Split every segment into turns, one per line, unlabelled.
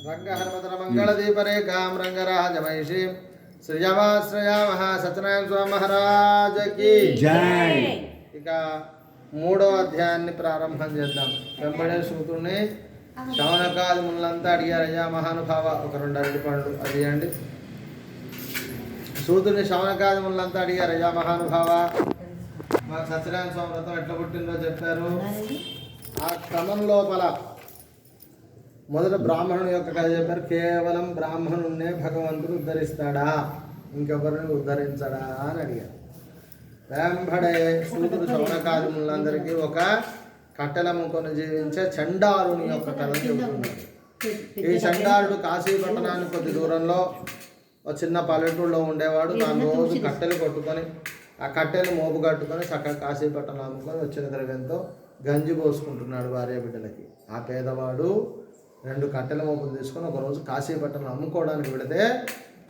రంగహరమతరమంగళదీపరేఖాం రంగరాజమహిషీం శ్రీయమాశ్రయామః సత్యనారాయణ స్వామి మహారాజ్ కి జై. ఇక మూడో అధ్యాయాన్ని ప్రారంభం చేద్దాం. వెంబడే సూతుడిని శౌనకాది మునులంతా అడిగారు, అయ్యా మహానుభావ ఒక 2 అరటి పండ్లు అది ఇవ్వండి. సూతుడిని శౌనకాది మునులంతా అడిగారు, అయ్యా మహానుభావ మాకు సత్యనారాయణ స్వామి వ్రతం ఎట్లా పుట్టిందో చెప్పారు. ఆ క్రమం లోపల మొదట బ్రాహ్మణుని యొక్క కథ చెప్పారు. కేవలం బ్రాహ్మణున్నే భగవంతుడు ఉద్ధరిస్తాడా, ఇంకెవరిని ఉద్ధరించడా అని అడిగారు. వెంబడే సూతుడు శౌనకాది మునులందరికీ ఒక కట్టెల ముఖను జీవించే చండాలుని యొక్క కథ చెబుతున్నాడు. ఈ చండాలుడు కాశీ పట్టణానికి కొద్ది దూరంలో ఒక చిన్న పల్లెటూరులో ఉండేవాడు. దాని రోజు కట్టెలు కొట్టుకొని ఆ కట్టెలు మోపు కట్టుకొని చక్కగా కాశీ పట్టణం అమ్ముకొని వచ్చిన ద్రవ్యంతో గంజి పోసుకుంటున్నాడు భార్య బిడ్డలకి. ఆ పేదవాడు 2 కట్టెల మోపులు తీసుకొని ఒకరోజు కాశీపట్టణం అమ్ముకోవడానికి వెళితే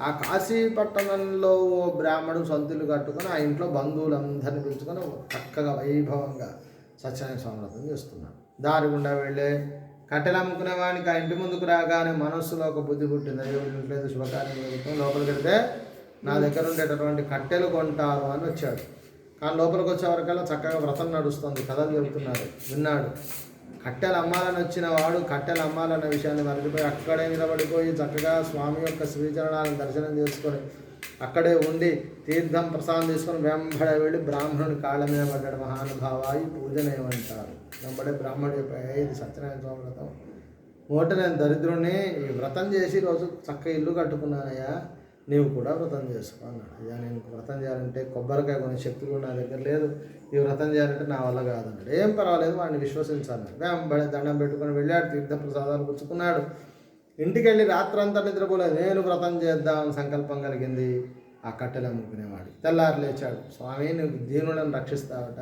ఆ కాశీపట్టణంలో బ్రాహ్మణుడు సొంతిల్లు కట్టుకొని ఆ ఇంట్లో బంధువులందరినీ పిలుచుకొని చక్కగా వైభవంగా సత్యనారాయణ స్వామి వ్రతం చేస్తున్నాడు. దారి గుండా వెళ్ళే కట్టెలు అమ్ముకునే వాడికి ఆ ఇంటి ముందుకు రాగానే మనస్సులో ఒక బుద్ధి పుట్టింది, అయ్యో ఇంట్లో శుభకార్యం జరుగుతుంది, లోపలికి వెళ్తే నా దగ్గర ఉండేటటువంటి కట్టెలు కొంటారు అని వచ్చాడు. కానీ లోపలికి వచ్చేవరకల్లా చక్కగా వ్రతం నడుస్తుంది, కథలు చెబుతున్నారు. విన్నాడు. కట్టెలు అమ్మాలని వచ్చిన వాడు కట్టెలు అమ్మాలన్న విషయాన్ని మరిచిపోయి అక్కడే నిలబడిపోయి చక్కగా స్వామి యొక్క శ్రీచరణాలను దర్శనం చేసుకొని అక్కడే ఉండి తీర్థం ప్రసాదం తీసుకొని వెంబడే వెళ్ళి బ్రాహ్మణుని కాళ్ళ మీద పడ్డాడు. మహానుభావ ఈ పూజనేమంటారు. వెంబడే బ్రాహ్మణుడు చెప్పాయి, ఇది సత్యనారాయణ స్వామి వ్రతం. మోట నేను దరిద్రుణ్ణి, ఈ వ్రతం చేసి రోజు చక్కగా ఇల్లు కట్టుకున్నానయ్యా, నీవు కూడా వ్రతం చేసుకో అన్నాడు. అయ్యా నేను వ్రతం చేయాలంటే కొబ్బరికాయ కొనే శక్తి కూడా నా దగ్గర లేదు, ఈ వ్రతం చేయాలంటే నా వల్ల కాదన్నాడు. ఏం పర్వాలేదు వాడిని విశ్వసించాను. వెంబడే దండం పెట్టుకొని వెళ్ళాడు, తీర్థ ప్రసాదాలు పుచ్చుకున్నాడు. ఇంటికి వెళ్ళి రాత్రంతా నిద్రపోలేదు. నేను వ్రతం చేద్దామని సంకల్పం కలిగింది ఆ కట్టెలు అమ్ముకునేవాడు. తెల్లారు లేచాడు, స్వామి నువ్వు దీనులను రక్షిస్తావట,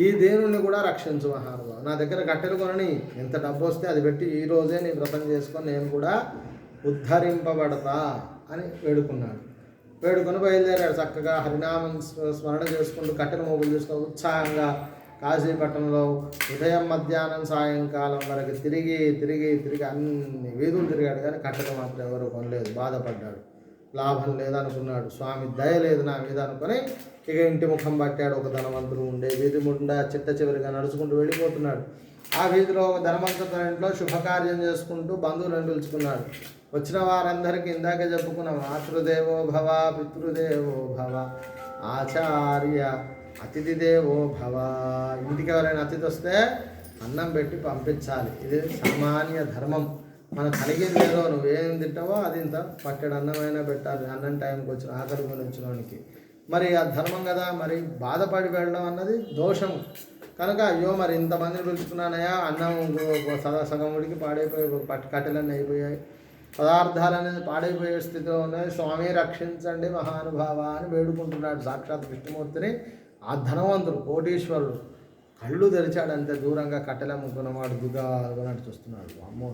ఈ దీనుల్ని కూడా రక్షించు మహానుభావ, నా దగ్గర కట్టెలు కొనని, ఎంత డబ్బు వస్తే అది పెట్టి ఈ రోజే నీ వ్రతం చేసుకొని నేను కూడా ఉద్ధరింపబడతా అని వేడుకున్నాడు. వేడుకొని బయలుదేరాడు. చక్కగా హరినామం స్మరణ చేసుకుంటూ కట్టెల మోపులు చేసుకొని ఉత్సాహంగా కాశీపట్నంలో ఉదయం మధ్యాహ్నం సాయంకాలం వరకు తిరిగి తిరిగి తిరిగి అన్ని వీధులు తిరిగాడు. కానీ కట్టెలు మాత్రం ఎవరు కొనలేదు. బాధపడ్డాడు. లాభం లేదనుకున్నాడు. స్వామి దయ లేదు నా మీద అనుకొని ఇక ఇంటి ముఖం పట్టాడు. ఒక ధనవంతుడు ఉండే వీధి ముండా చిట్ట చివరిగా నడుచుకుంటూ వెళ్ళిపోతున్నాడు. ఆ వీధిలో ఒక ధనవంతుల ఇంట్లో శుభకార్యం చేసుకుంటూ బంధువులను పిలుచుకున్నాడు. వచ్చిన వారందరికీ ఇందాక చెప్పుకున్న మాతృదేవో భవ, పితృదేవో భవ, ఆచార్య అతిథి దేవో భవ. ఇంటికి ఎవరైనా అతిథి వస్తే అన్నం పెట్టి పంపించాలి. ఇది సామాన్య ధర్మం. మనకు కలిగింది ఏదో, నువ్వేం తింటావో అది ఇంత పట్టెడు అన్నమైనా పెట్టాలి. అన్నం టైంకి వచ్చిన ఆకలి కొని వచ్చినోనికి మరి ఆ ధర్మం కదా. మరి బాధపడి వెళ్ళడం అన్నది దోషం కనుక అయ్యో మరి ఇంతమందిని పిలుచుకున్నానయ్యా, అన్నం సగం ఉడికి పాడైపోయి కట్టెలన్నీ అయిపోయాయి, పదార్థాలు అనేది పాడైపోయే స్థితిలో ఉన్నాయి, స్వామి రక్షించండి మహానుభావ అని వేడుకుంటున్నాడు సాక్షాత్ విష్ణుమూర్తిని. ఆ ధనవంతుడు కోటీశ్వరుడు కళ్ళు తెరిచాడంతే, దూరంగా కట్టెల అమ్ముకున్నవాడు దుగాలుగా చూస్తున్నాడు. అమ్మో,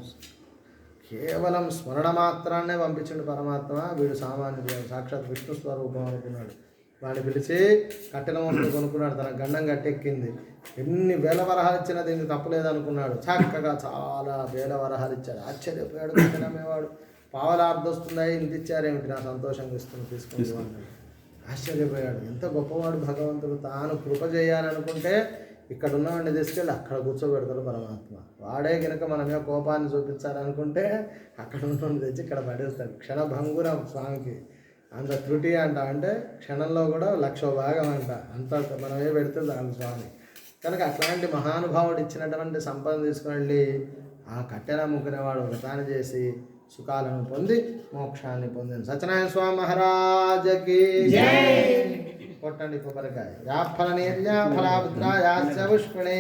కేవలం స్మరణ మాత్రాన్నే పంపించండి పరమాత్మ, వీడు సామాన్యుడు సాక్షాత్ విష్ణు స్వరూపం అనుకున్నాడు. వాడిని పిలిచి కట్టెల మొక్కలు కొనుక్కున్నాడు. తన గండం గట్టెక్కింది. ఎన్ని వేల వరహాలు ఇచ్చినా దీనికి తప్పలేదనుకున్నాడు. చక్కగా చాలా వేల వరహాలు ఇచ్చాడు. ఆశ్చర్యపోయాడు. కట్టెలమ్మేవాడు పావలార్ధ వస్తుందా, ఇంత ఇచ్చారేమిటి, నా సంతోషంగా ఇస్తుంది తీసుకుంది అన్నాడు. ఆశ్చర్యపోయాడు. ఎంత గొప్పవాడు భగవంతుడు. తాను కృప చేయాలనుకుంటే ఇక్కడ ఉన్నవాడిని తీసుకెళ్ళి అక్కడ కూర్చోబెడతాడు పరమాత్మ. వాడే కనుక మన మీద కోపాన్ని చూపించాలనుకుంటే అక్కడ ఉన్నవాడిని తెచ్చి ఇక్కడ పడేస్తాడు. క్షణభంగురం స్వామికి అంత త్రుటి అంట. అంటే క్షణంలో కూడా 1,00,000 భాగం అంట. అంత మనమే పెడితే చాలు స్వామి. కనుక అట్లాంటి మహానుభావుడు ఇచ్చినటువంటి సంపద తీసుకుని వెళ్ళి ఆ కట్టెల అమ్ముకునేవాడు వ్రతాన్ని చేసి సుఖాలను పొంది మోక్షాన్ని పొందింది. సత్యనారాయణ స్వామి మహారాజకి కొట్టండి కొబ్బరికాయ. యాఫల నిర్యాఫలాభద్రాయాస్య పుష్పణే.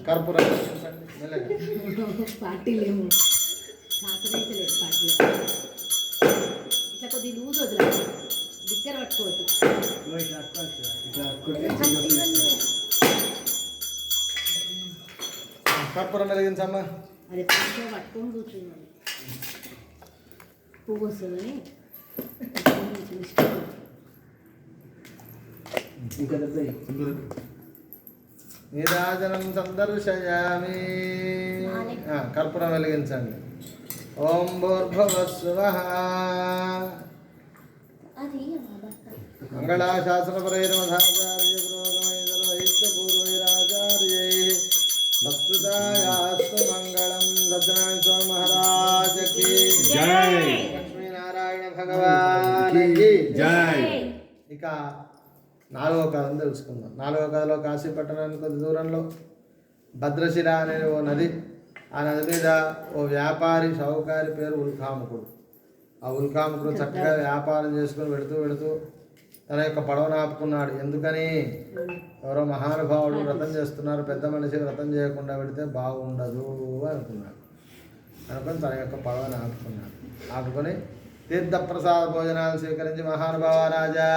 కర్పూరం
పార్టీలేమో సాకరైతే లేదు. పార్టీలో ఇట్లా కొద్దిగా లూజ్ వదిలేదు.
కర్పూరం వెలిగించమ్మా.
అది పట్టుకొని కూర్చున్నాను పువ్వు వస్తుందని
నీరాజనం సందర్శయామి. కర్పూరం వెలిగించండి. ఓం భూర్భువస్సువః. మంగళాశాసనపరైర్మధాచార్య పురోగమైర్వైద్యపూర్వైరాచార్యై భక్తుదాయాస్తు మంగళం. సత్యనారాయణ స్వామి మహారాజ్ కి జై. లక్ష్మీనారాయణ భగవానికి జై. ఇక 4వ కథను తెలుసుకుందాం. 4వ కథలో కాశీ పట్టణానికి కొద్ది దూరంలో భద్రశిర అనే ఓ నది. ఆ నది మీద ఓ వ్యాపారి షావుకారి పేరు ఉల్కాముకుడు. ఆ ఉల్కాముకుడు చక్కగా వ్యాపారం చేసుకుని వెళుతూ తన యొక్క పడవను ఆపుకున్నాడు. ఎందుకని? ఎవరో మహానుభావుడు వ్రతం చేస్తున్నారు, పెద్ద మనిషి వ్రతం చేయకుండా పెడితే బాగుండదు అనుకున్నాడు. అనుకుని తన యొక్క పడవను ఆపుకొని తీర్థప్రసాద భోజనాలు స్వీకరించి, మహానుభావ రాజా,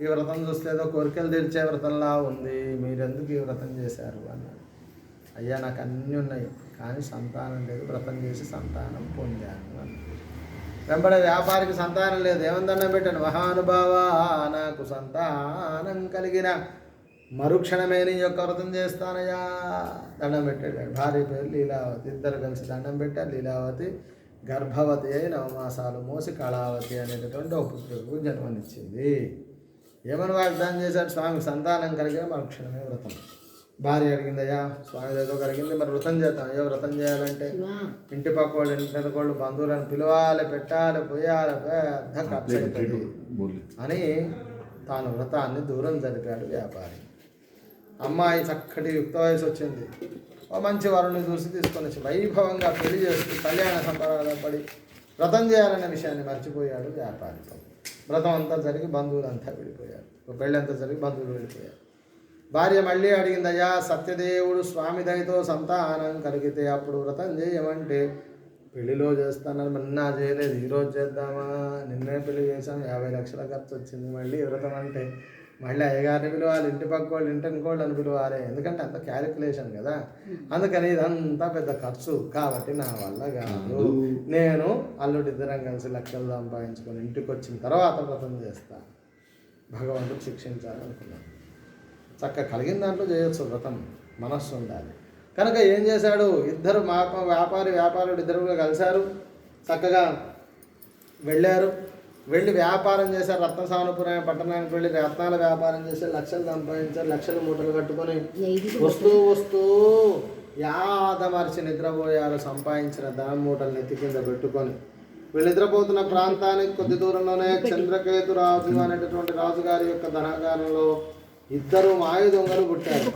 ఈ వ్రతం చూస్తే ఏదో కోరికలు తీర్చే వ్రతంలా ఉంది, మీరెందుకు ఈ వ్రతం చేశారు అన్నాడు. అయ్యా, నాకు అన్నీ ఉన్నాయి కానీ సంతానం లేదు, వ్రతం చేసి సంతానం పొందాను అన్నాడు. వెంబడే వ్యాపారికి సంతానం లేదు. ఏమందన్నా పెట్టాను, మహానుభావ, నాకు సంతానం కలిగిన మరుక్షణమే నీ యొక్క వ్రతం చేస్తానయ్యా. దండం పెట్టాడు. భార్య పేరు లీలావతి. ఇద్దరు కలిసి దండం పెట్టారు. లీలావతి గర్భవతి అయి 9 మాసాలు మోసి కళావతి అనేటటువంటి ఒక పుత్రుడికి జన్మనిచ్చింది. ఏమని వాగ్దానం చేశాడు? స్వామికి సంతానం కలిగిన మరుక్షణమే వ్రతం. భార్య అడిగిందయ్యా, స్వామి ఏదో కలిగింది, మరి వ్రతం చేద్దాం. అయ్యో, వ్రతం చేయాలంటే ఇంటి పక్క వాళ్ళు, ఇంటి మీద వాళ్ళు, బంధువులను పిలవాలి, పెట్టాలి, పోయాలి, పెద్ద ఖర్చు అవుతుంది అని తాను వ్రతాన్ని దూరం జరిపాడు వ్యాపారి. అమ్మాయి చక్కటి యుక్త వయసు వచ్చింది. ఓ మంచి వరుణ్ణి చూసి తీసుకొని వచ్చి వైభవంగా పెళ్లి చేస్తూ కళ్యాణ సంబరాలు పడి వ్రతం చేయాలనే విషయాన్ని మర్చిపోయాడు వ్యాపారి. వ్రతం అంతా జరిగి బంధువులంతా విడిపోయారు. పెళ్ళి అంతా జరిగి బంధువులు విడిపోయారు. భార్య మళ్ళీ అడిగింది, అయ్యా, సత్యదేవుడు స్వామి దయతో సంతానం కలిగితే అప్పుడు వ్రతం చేయమంటే పెళ్లిలో చేస్తానని మొన్న చేయలేదు, ఈరోజు చేద్దామా, నిన్నే పెళ్లి చేశాను, 50 లక్షల ఖర్చు వచ్చింది, మళ్ళీ వ్రతం అంటే మళ్ళీ అయ్యగారిని పిలవాలి, ఇంటి పక్క వాళ్ళు, ఇంటి ఇంకోళ్ళని పిలవాలి, ఎందుకంటే అంత క్యాలిక్యులేషన్ కదా. అందుకని ఇదంతా పెద్ద ఖర్చు కాబట్టి నా వల్ల కాదు, నేను అల్లుడిద్దరం కలిసి లక్షలు సంపాదించుకొని ఇంటికి వచ్చిన తర్వాత వ్రతం చేస్తా, భగవంతుడు శిక్షించాలనుకున్నాను. చక్కగా కలిగిన దాంట్లో చేయొచ్చు వ్రతం, మనస్సు ఉండాలి. కనుక ఏం చేశాడు, ఇద్దరు వ్యాపారుడు ఇద్దరు కలిశారు, చక్కగా వెళ్ళారు. వెళ్ళి వ్యాపారం చేశారు. రత్నసానుపురం పట్టణానికి వెళ్ళి రత్నాల వ్యాపారం చేసి లక్షలు సంపాదించారు. లక్షలు మూటలు కట్టుకొని వస్తూ యాదమర్చి నిద్రపోయారు. సంపాదించిన ధనం మూటలు నెత్తి కింద పెట్టుకొని వీళ్ళు నిద్రపోతున్న ప్రాంతానికి కొద్ది దూరంలోనే చంద్రకేతు రాజు అనేటటువంటి రాజుగారి యొక్క ధనాగారంలో 2 మాయ దొంగలు పుట్టారు.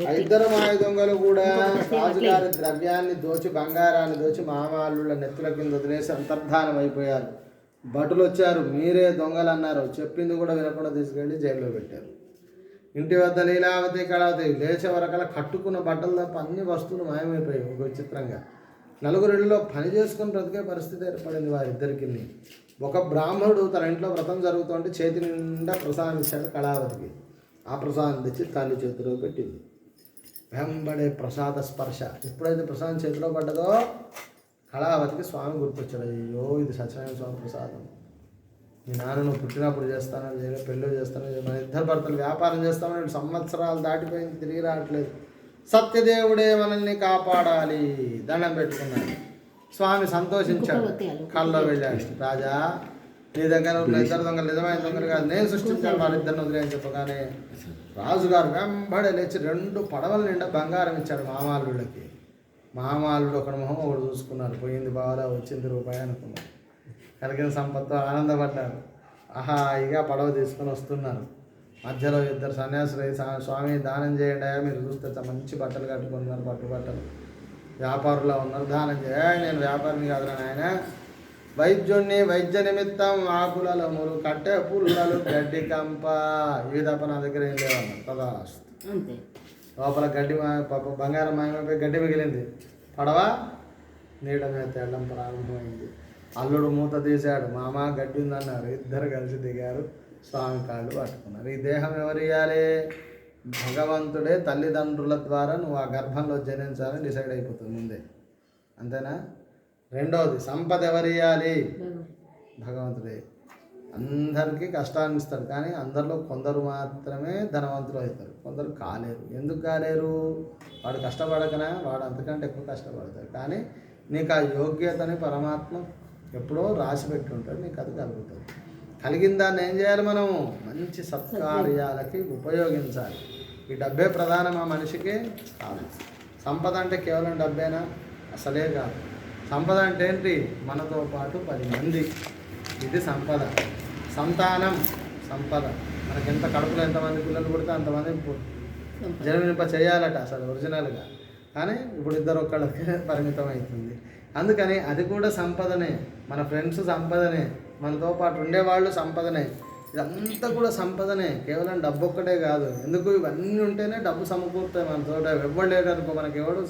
ఆ 2 మాయ దొంగలు కూడా రాజుగారి ద్రవ్యాన్ని దోచి, బంగారాన్ని దోచి మామాళ్ళ నెత్తుల కింద వదిలేసి అంతర్ధానం అయిపోయారు. భటులు వచ్చారు, మీరే దొంగలు అన్నారు. చెప్పింది కూడా వినకుండా తీసుకెళ్ళి జైల్లో పెట్టారు. ఇంటి వద్ద లీలావతి, కళావతి లేచే వరకల కట్టుకున్న బట్టలు తప్ప అన్ని వస్తువులు మాయమైపోయాయి. ఒక విచిత్రంగా 4 ఇళ్లలో పని చేసుకుని బ్రతికే పరిస్థితి ఏర్పడింది వారిద్దరికి. ఒక బ్రాహ్మణుడు తన ఇంట్లో వ్రతం జరుగుతుంటే చేతి నిండా ప్రసాదం ఇచ్చాడు కళావతికి. ఆ ప్రసాదం తెచ్చి తల్లి చేతిలో పెట్టింది. వెంబడే ప్రసాద స్పర్శ. ఎప్పుడైతే ప్రసాదం చేతిలో పడ్డదో కళావతికి స్వామి గుర్తొచ్చాడు. అయ్యో, ఇది సత్యనారాయణ స్వామి ప్రసాదం. మీ నాన్నను పుట్టినప్పుడు చేస్తానని చేయలేదు, పెళ్ళి చేస్తానని, మన ఇద్దరు భర్తలు వ్యాపారం చేస్తామని సంవత్సరాలు దాటిపోయింది, తిరిగి రావట్లేదు. సత్యదేవుడే మనల్ని కాపాడాలి, దండం పెట్టుకున్నాడు. స్వామి సంతోషించాడు. కళ్ళలో వెళ్ళాడు. రాజా, నీ దగ్గర ఉన్న 2 దొంగలు నిజమైన దొంగలు కాదు, నేను సృష్టించాను, వారిద్దరిని వదిలేని చెప్పగానే రాజుగారు వెంబడే లేచి 2 పడవల నిండా బంగారం ఇచ్చాడు మామాళ్ళకి. మామాళ్ళుడు ఒకటి మొహం ఒకటి చూసుకున్నాడు. పోయింది బాగా, వచ్చింది రూపాయి అనుకున్నాడు. కలిగిన సంపత్తో ఆనందపడ్డారు. హాయిగా పడవ తీసుకొని వస్తున్నారు. మధ్యలో 2 సన్యాసులు, స్వామి దానం చేయండి, మీరు చూస్తే మంచి బట్టలు కట్టుకున్నారు, పట్టుబట్టలు, వ్యాపారులా ఉన్నారు, దానం చేయ. నేను వ్యాపారిని కాదురా నాయన, వైద్యుణ్ణి, వైద్య నిమిత్తం ఆకులలో మురు, కట్టె పుల్లలు, గడ్డి కంప, ఇవి తప్ప నా దగ్గర ఏం లేవన్నారు. కదా లోపల గడ్డి బంగారం మాయమైపోయి గడ్డి మిగిలింది. పడవ నీడ మీద తేళ్ళం ప్రారంభమైంది. అల్లుడు మూత తీశాడు. మామ గడ్డి ఉందన్నారు. 2 కలిసి దిగారు. స్వామి కాళ్ళు పట్టుకున్నారు. ఈ దేహం ఎవరు ఇవ్వాలి? భగవంతుడే తల్లిదండ్రుల ద్వారా నువ్వు ఆ గర్భంలో జనించాలని డిసైడ్ అయిపోతుంది ముందే. అంతేనా? రెండవది, సంపద ఎవరు ఇవ్వాలి? భగవంతుడే. అందరికీ కష్టాన్ని ఇస్తాడు, కానీ అందరిలో కొందరు మాత్రమే ధనవంతులు అవుతారు, కొందరు కాలేరు. ఎందుకు కాలేరు? వాడు కష్టపడకనా? వాడు అంతకంటే ఎక్కువ కష్టపడతాడు. కానీ నీకు ఆ యోగ్యతని పరమాత్మ ఎప్పుడో రాసి పెట్టుంటాడు, నీకు అది కలుగుతుంది. కలిగిన దాన్ని ఏం చేయాలి? మనం మంచి సత్కార్యాలకి ఉపయోగించాలి. ఈ డబ్బే ప్రధానం ఆ మనిషికి కాదు. సంపద అంటే కేవలం డబ్బేనా? అసలే కాదు. సంపద అంటే ఏంటి? మనతో పాటు 10 మంది, ఇది సంపద. సంతానం సంపద. మనకి ఎంత కడుపులో ఎంతమంది పిల్లలు పుడితే అంతమంది జన్మింప చేయాలట అసలు ఒరిజినల్గా. కానీ ఇప్పుడు ఇద్దరు ఒక్కళ్ళకే పరిమితం అవుతుంది. అందుకని అది కూడా సంపదనే. మన ఫ్రెండ్స్ సంపదనే, మనతో పాటు ఉండేవాళ్ళు సంపదనే. ఇదంతా కూడా సంపదనే, కేవలం డబ్బు ఒక్కటే కాదు. ఎందుకు? ఇవన్నీ ఉంటేనే డబ్బు సమకూరుతాయి మనతో. ఎవ్వడు లేడు అనుకో, మనకి ఎవడు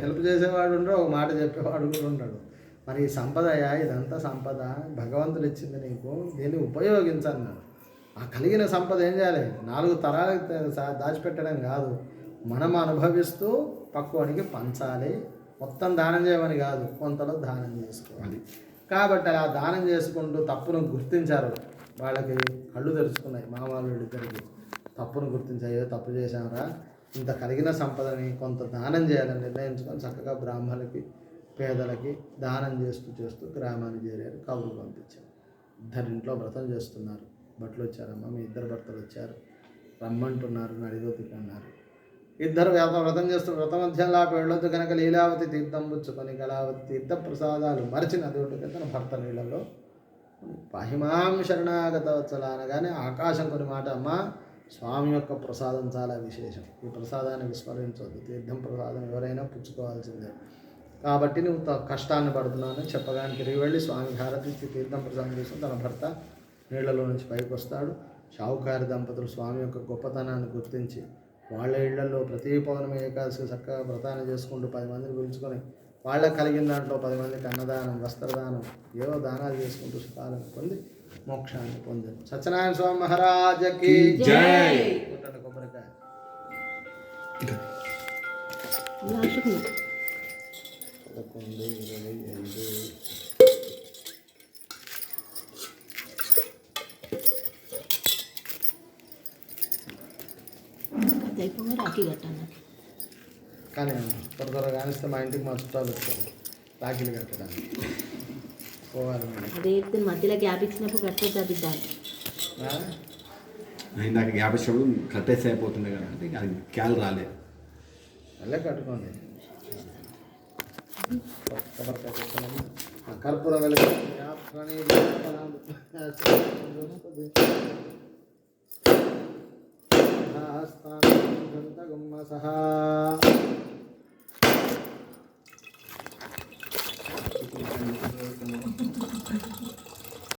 హెల్ప్ చేసేవాడు ఉండడు, ఒక మాట చెప్పేవాడు కూడా ఉండడు. మరి ఈ సంపదయా, ఇదంతా సంపద భగవంతుడు ఇచ్చింది నీకు, దీన్ని ఉపయోగించన్నాడు. ఆ కలిగిన సంపద ఏం చేయాలి? 4 తరాలకు దాచిపెట్టడం కాదు, మనం అనుభవిస్తూ పక్వానికి పంచాలి. మొత్తం దానం చేయమని కాదు, కొంతలో దానం చేసుకోవాలి. కాబట్టి అలా దానం చేసుకుంటూ తప్పును గుర్తించారు. వాళ్ళకి కళ్ళు తెరుచుకున్నాయి. మా వాళ్ళిద్దరికి తప్పును గుర్తించాయో, తప్పు చేశామరా, ఇంత కలిగిన సంపదని కొంత దానం చేయాలని నిర్ణయించుకొని చక్కగా బ్రాహ్మణులకి, పేదలకి దానం చేస్తూ గ్రామానికి చేరారు. కబురు పంపించారు. 2 ఇంట్లో వ్రతం చేస్తున్నారు. భట్లు వచ్చారమ్మ, మీ 2 భర్తలు వచ్చారు, రమ్మంటున్నారు, నడిగోతికి అన్నారు. 2 వ్రతం చేస్తూ వ్రత మధ్యంలో వెళ్ళొద్దు కనుక లీలావతి తీర్థం పుచ్చుకొని కళావతి తీర్థ ప్రసాదాలు మరిచిన దేవుడికి తన భర్త నీళ్ళలో పహిమాం శరణాగత వత్సల అనగానే ఆకాశం కొన్ని మాట, అమ్మ స్వామి యొక్క ప్రసాదం చాలా విశేషం, ఈ ప్రసాదాన్ని విస్మరించవద్దు, తీర్థం ప్రసాదం ఎవరైనా పుచ్చుకోవాల్సిందే, కాబట్టి నువ్వు కష్టాన్ని పడుతున్నావు అని చెప్పగానే తిరిగి వెళ్ళి స్వామి హారతి ఇచ్చి తీర్థం ప్రసాదం తీసుకుని తన భర్త నీళ్లలో నుంచి పైకి వస్తాడు. షావుకారి దంపతులు స్వామి యొక్క గొప్పతనాన్ని గుర్తించి వాళ్ళ ఇళ్లలో ప్రతి పౌర్ణమి ఏకాదశి చక్కగా వ్రతాన్ని చేసుకుంటూ 10 మందిని పిలుచుకొని వాళ్ళకి కలిగిన దాంట్లో 10 మందికి అన్నదానం, వస్త్రదానం, ఏవో దానాలు చేసుకుంటూ సుఖాలను పొంది మోక్షాన్ని పొందారు. సత్యనారాయణ స్వామి మహారాజకి జై. కొబ్బరికాయ 11:25
అయిపోయి రాఖీ కట్టాను.
కానీ త్వరగా కానిస్తే మా ఇంటికి మా చుట్టాలు వచ్చారు రాఖీలు కట్టడానికి. పోవాలి మేడం.
అదే మధ్యలో గ్యాప్ ఇచ్చినప్పుడు కట్టేది బిడ్డాలి.
ఇందాక గ్యాప్ ఇచ్చినప్పుడు కట్టేసి అయిపోతుంది కదా అంటే అది క్యాల్ రాలేదు.
మళ్ళీ కట్టుకోండి. కర్పూర వెలుగు సహా